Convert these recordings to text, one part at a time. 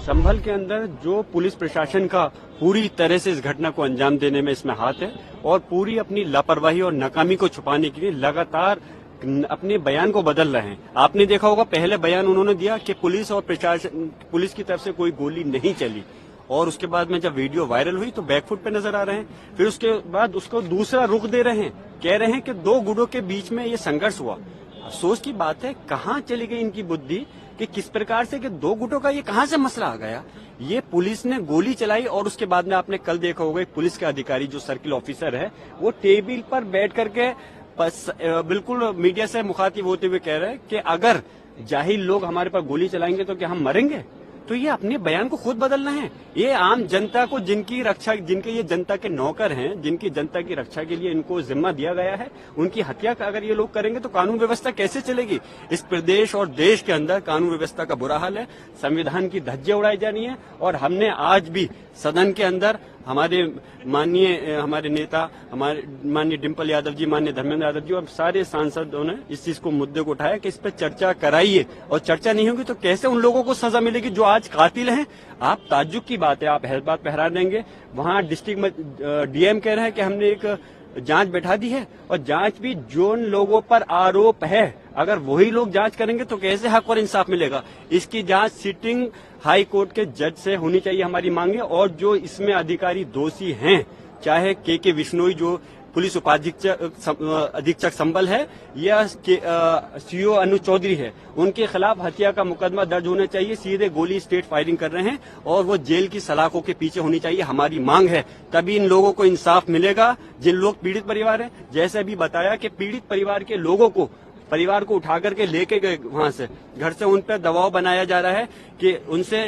संभल के अंदर जो पुलिस प्रशासन का पूरी तरह से इस घटना को अंजाम देने में इसमें हाथ है और पूरी अपनी लापरवाही और नाकामी को छुपाने के लिए लगातार अपने बयान को बदल रहे हैं। आपने देखा होगा पहले बयान उन्होंने दिया कि पुलिस और प्रशासन पुलिस की तरफ से कोई गोली नहीं चली और उसके बाद में जब वीडियो वायरल हुई तो बैकफुट पे नजर आ रहे हैं। फिर उसके बाद उसको दूसरा रुख दे रहे हैं, कह रहे हैं कि दो गुटों के बीच में ये संघर्ष हुआ। अफसोस की बात है कहाँ चली गई इनकी बुद्धि कि किस प्रकार से कि दो गुटों का ये कहाँ से मसला आ गया। ये पुलिस ने गोली चलाई और उसके बाद में आपने कल देखा होगा एक पुलिस के अधिकारी जो सर्किल ऑफिसर है वो टेबल पर बैठ करके बिल्कुल मीडिया से मुखातिब होते हुए कह रहे हैं कि अगर जाहिल लोग हमारे पर गोली चलाएंगे तो क्या हम मरेंगे। तो ये अपने बयान को खुद बदलना है। ये आम जनता को जिनकी रक्षा, जिनके ये जनता के नौकर हैं, जिनकी जनता की रक्षा के लिए इनको जिम्मा दिया गया है, उनकी हत्या अगर ये लोग करेंगे तो कानून व्यवस्था कैसे चलेगी। इस प्रदेश और देश के अंदर कानून व्यवस्था का बुरा हाल है, संविधान की धज्जियां उड़ाई जा रही हैं और हमने आज भी सदन के अंदर हमारे नेता हमारे माननीय डिम्पल यादव जी, माननीय धर्मेंद्र यादव जी और सारे सांसदों ने इस चीज को मुद्दे को उठाया कि इस पर चर्चा कराइए और चर्चा नहीं होगी तो कैसे उन लोगों को सजा मिलेगी जो आज कातिल हैं। आप ताज्जुब की बात है, आप बात पे हैरान रहेंगे। वहां डिस्ट्रिक्ट डीएम कह रहे हैं कि हमने एक जांच बैठा दी है और जांच भी जो लोगों पर आरोप है अगर वही लोग जांच करेंगे तो कैसे हक और इंसाफ मिलेगा। इसकी जांच सिटिंग हाई कोर्ट के जज से होनी चाहिए, हमारी मांग है। और जो इसमें अधिकारी दोषी हैं, चाहे के विश्नोई जो पुलिस अधीक्षक संभल है या सीओ अनु चौधरी है, उनके खिलाफ हत्या का मुकदमा दर्ज होना चाहिए। सीधे गोली स्टेट फायरिंग कर रहे हैं और वो जेल की सलाखों के पीछे होनी चाहिए, हमारी मांग है। तभी इन लोगों को इंसाफ मिलेगा जिन लोग पीड़ित परिवार हैं। जैसे अभी बताया कि पीड़ित परिवार के लोगों को परिवार को उठा करके लेके गए वहां से, घर से उन पर दबाव बनाया जा रहा है कि उनसे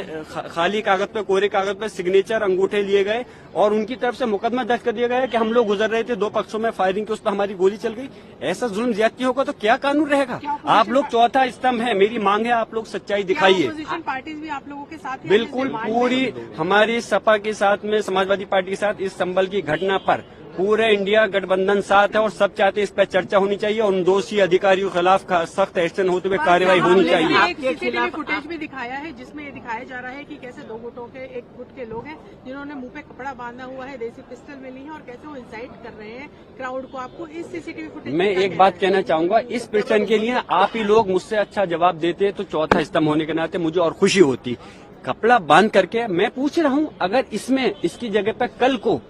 खाली कागज पे, कोरे कागज पे सिग्नेचर अंगूठे लिए गए और उनकी तरफ से मुकदमा दर्ज कर दिया गया है कि हम लोग गुजर रहे थे, दो पक्षों में फायरिंग की, उस पर हमारी गोली चल गई। ऐसा जुल्म ज्यादती होगा तो क्या कानून रहेगा। आप लोग चौथा स्तंभ है, मेरी मांग है आप लोग सच्चाई दिखाइए। पार्टीज भी आप लोगों के साथ बिल्कुल पूरी हमारी सपा के साथ में, समाजवादी पार्टी के साथ इस संभल की घटना पर पूरे इंडिया गठबंधन साथ है और सब चाहते इस पर चर्चा होनी चाहिए और उन दोषी अधिकारियों के खिलाफ सख्त एक्शन होते हुए कार्रवाई होनी चाहिए। सीसीटीवी फुटेज भी दिखाया है जिसमें ये दिखाया जा रहा है कि कैसे दो गुटों के, एक गुट के लोग हैं जिन्होंने मुंह पे कपड़ा बांधा हुआ है, देसी पिस्टल मिली है और कैसे वो इंसाइट कर रहे हैं क्राउड को। आपको इस सीसीटीवी फुटेज मैं एक बात कहना चाहूंगा, इस प्रश्न के लिए आप ही लोग मुझसे अच्छा जवाब देते तो चौथा स्तंभ होने के नाते मुझे और खुशी होती। कपड़ा बांध करके मैं पूछ रहा हूँ, अगर इसमें इसकी जगह पर कल को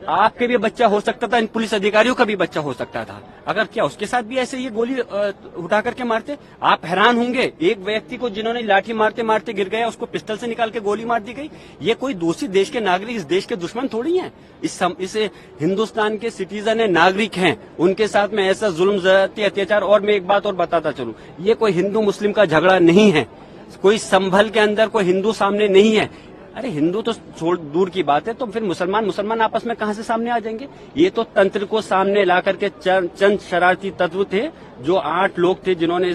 आपके भी बच्चा हो सकता था, इन पुलिस अधिकारियों का भी बच्चा हो सकता था, अगर क्या उसके साथ भी ऐसे ये गोली उठा करके मारते। आप हैरान होंगे, एक व्यक्ति को जिन्होंने लाठी मारते मारते गिर गया उसको पिस्टल से निकाल के गोली मार दी गई। ये कोई दूसरी देश के नागरिक इस देश के दुश्मन थोड़ी हैं। इस हिंदुस्तान के सिटीजन है, नागरिक हैं, उनके साथ में ऐसा जुल्म ज्यादती अत्याचार। और मैं एक बात और बताता चलूं, ये कोई हिंदू मुस्लिम का झगड़ा नहीं है, कोई संभल के अंदर कोई हिंदू सामने नहीं है। अरे हिंदू तो छोड़ दूर की बात है, तो फिर मुसलमान आपस में कहां से सामने आ जाएंगे। ये तो तंत्र को सामने ला करके चंद शरारती तत्व थे, जो 8 लोग थे जिन्होंने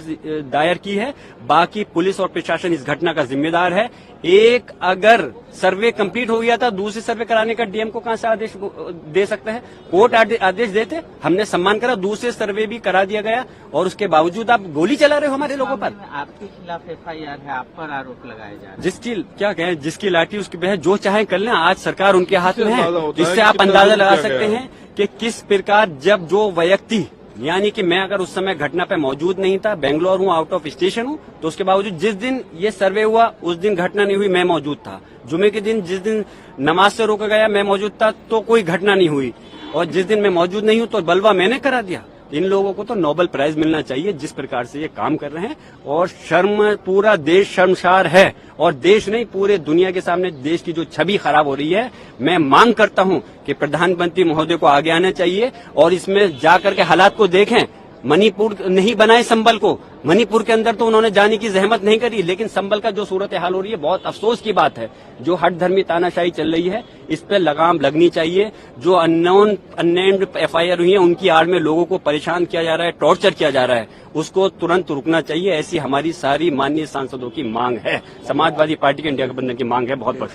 दायर की है। बाकी पुलिस और प्रशासन इस घटना का जिम्मेदार है। एक अगर सर्वे कंप्लीट हो गया था, दूसरे सर्वे कराने का डीएम को कहां से आदेश दे सकता है। कोर्ट आदेश देते, हमने सम्मान करा, दूसरे सर्वे भी करा दिया गया और उसके बावजूद आप गोली चला रहे हो हमारे लोगों पर। आपके खिलाफ FIR है, आप पर आरोप लगाए जा रहे हैं। जिसकी क्या कहें, जिसकी लाठी उसकी बहस, जो चाहे कर लें, आज सरकार उनके हाथ में है। इससे आप अंदाजा लगा सकते हैं कि किस प्रकार जब जो व्यक्ति, यानी कि मैं अगर उस समय घटना पे मौजूद नहीं था, बेंगलोर हूँ, आउट ऑफ स्टेशन हूँ, तो उसके बावजूद जिस दिन ये सर्वे हुआ उस दिन घटना नहीं हुई, मैं मौजूद था। जुमे के दिन जिस दिन नमाज से रोका गया मैं मौजूद था, तो कोई घटना नहीं हुई। और जिस दिन मैं मौजूद नहीं हूँ तो बलवा मैंने करा दिया। इन लोगों को तो नोबेल प्राइज मिलना चाहिए जिस प्रकार से ये काम कर रहे हैं। और शर्म, पूरा देश शर्मसार है और देश नहीं पूरे दुनिया के सामने देश की जो छवि खराब हो रही है। मैं मांग करता हूं कि प्रधानमंत्री महोदय को आगे आना चाहिए और इसमें जाकर के हालात को देखें। मणिपुर नहीं बनाए संभल को, मणिपुर के अंदर तो उन्होंने जाने की जहमत नहीं करी, लेकिन संभल का जो सूरत हाल हो रही है बहुत अफसोस की बात है। जो हट धर्मी तानाशाही चल रही है इस पे लगाम लगनी चाहिए। जो अननेम्ड FIR हुई है उनकी आड़ में लोगों को परेशान किया जा रहा है, टॉर्चर किया जा रहा है, उसको तुरंत रुकना चाहिए। ऐसी हमारी सारी माननीय सांसदों की मांग है, समाजवादी पार्टी के इंडिया गठबंधन की मांग है। बहुत बहुत